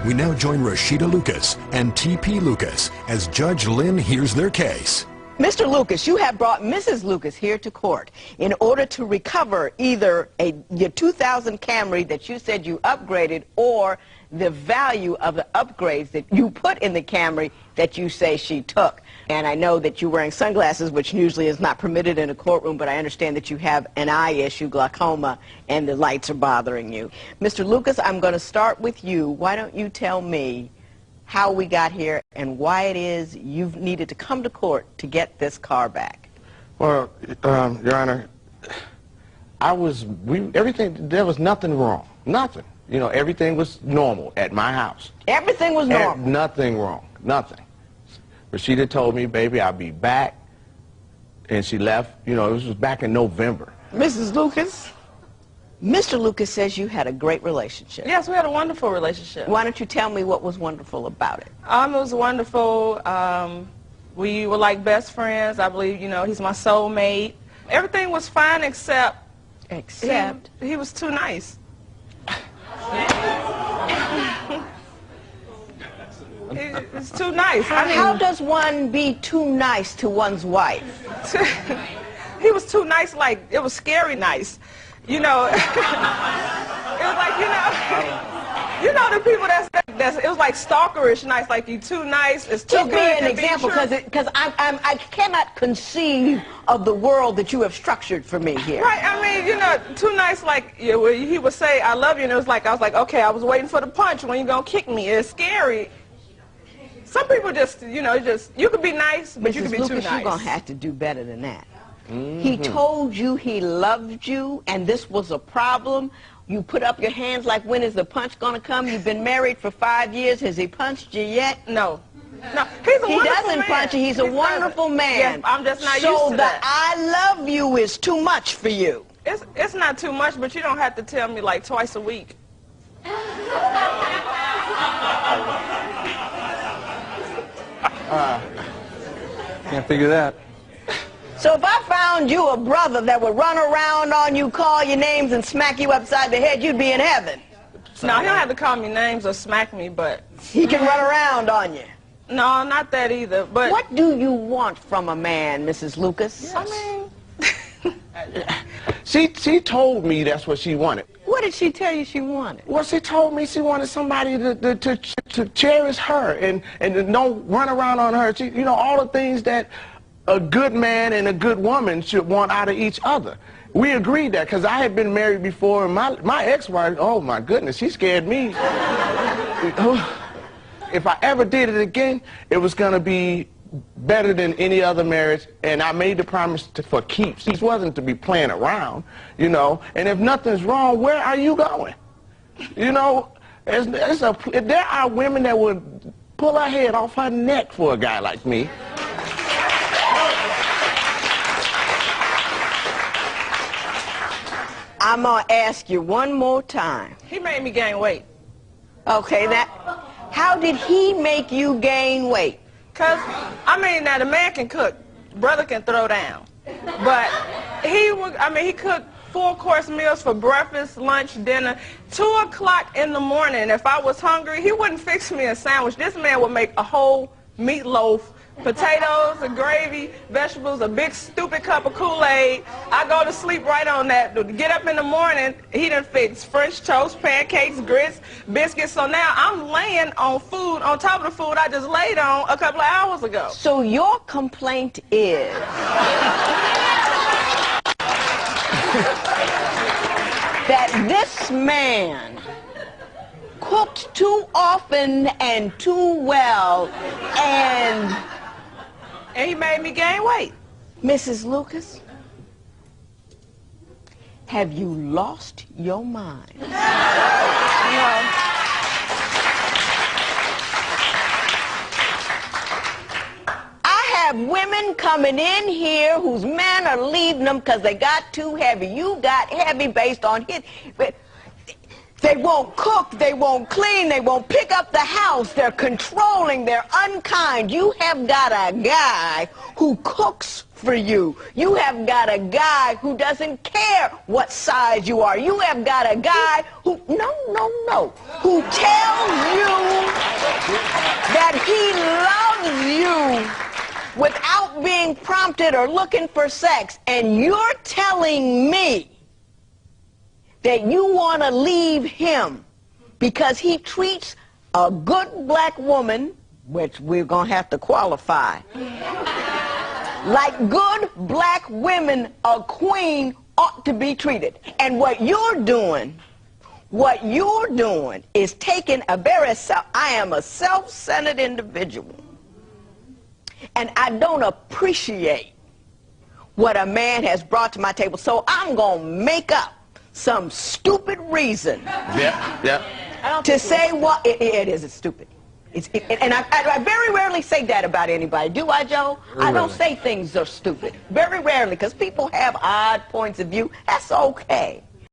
We now join Rashida Lucas and T.P. Lucas as Judge Lynn hears their case. Mr. Lucas, you have brought Mrs. Lucas here to court in order to recover either your 2000 Camry that you said you upgraded or the value of the upgrades that you put in the Camry that you say she took. And I know that you're wearing sunglasses, which usually is not permitted in a courtroom, but I understand that you have an eye issue, glaucoma, and the lights are bothering you. Mr. Lucas, I'm going to start with you. Why don't you tell me how we got here and why it is you've needed to come to court to get this car back? Well, Your Honor, there was nothing wrong, nothing. You know, everything was normal at my house. Everything was normal? Nothing wrong, nothing. Rashida told me, baby, I'll be back, and she left. You know, this was back in November. Mrs. Lucas, Mr. Lucas says you had a great relationship. Yes, we had a wonderful relationship. Why don't you tell me what was wonderful about it? It was wonderful. We were like best friends. I believe, you know, he's my soulmate. Everything was fine except he was too nice. It's too nice. I mean, how does one be too nice to one's wife? He was too nice, like it was scary nice. You know, it was like, you know the people it was like stalkerish nice, like you too nice, it's too good. Give me an example, because I cannot conceive of the world that you have structured for me here. Right, I mean, you know, too nice, like he would say, I love you, and it was like, I was like, okay, I was waiting for the punch, when you gonna kick me? It's scary. Some people just, you know, you could be nice, but you could be Lucas, too nice. You're gonna have to do better than that. He told you he loved you, and this was a problem. You put up your hands like, when is the punch going to come? You've been married for 5 years. Has he punched you yet? No. No, he's a wonderful man. He doesn't punch you. He's a wonderful man. Yes, I'm just not used to that. So the that. I love you is too much for you. It's not too much, but you don't have to tell me like twice a week. Can't figure that. So if I found you a brother that would run around on you, call your names, and smack you upside the head, you'd be in heaven. No, he don't have to call me names or smack me, but... He can run around on you. No, not that either, but... What do you want from a man, Mrs. Lucas? Yes. I mean... She told me that's what she wanted. What did she tell you she wanted? Well, she told me she wanted somebody to cherish her and don't run around on her. You know, all the things that a good man and a good woman should want out of each other. We agreed that because I had been married before, and my ex-wife, oh my goodness, she scared me. If I ever did it again, it was going to be better than any other marriage, and I made the promise for keeps. This wasn't to be playing around, you know, and if nothing's wrong, where are you going? You know, there are women that would pull her head off her neck for a guy like me. I'm going to ask you one more time. He made me gain weight. Okay, how did he make you gain weight? Because, I mean, now the man can cook, brother can throw down. But he cooked 4-course meals for breakfast, lunch, dinner. 2 o'clock in the morning, if I was hungry, he wouldn't fix me a sandwich. This man would make a whole meatloaf, potatoes, a gravy, vegetables, a big stupid cup of Kool-Aid. I go to sleep right on that. Get up in the morning, he done fix French toast, pancakes, grits, biscuits. So now I'm laying on food on top of the food I just laid on a couple of hours ago. So your complaint is that this man cooked too often and too well, and he made me gain weight. Mrs. Lucas, have you lost your mind? No. I have women coming in here whose men are leaving them because they got too heavy. You got heavy based on his... They won't cook, they won't clean, they won't pick up the house, they're controlling, they're unkind. You have got a guy who cooks for you. You have got a guy who doesn't care what size you are. You have got a guy who, who tells you that he loves you without being prompted or looking for sex, and you're telling me that you want to leave him because he treats a good black woman, which we're going to have to qualify, like good black women, a queen ought to be treated. And what you're doing is taking a very I am a self-centered individual, and I don't appreciate what a man has brought to my table, so I'm going to make up some stupid reason to say what it is. It's stupid. And I very rarely say that about anybody. Do I, Joe? I don't say things are stupid. Very rarely, because people have odd points of view. That's okay.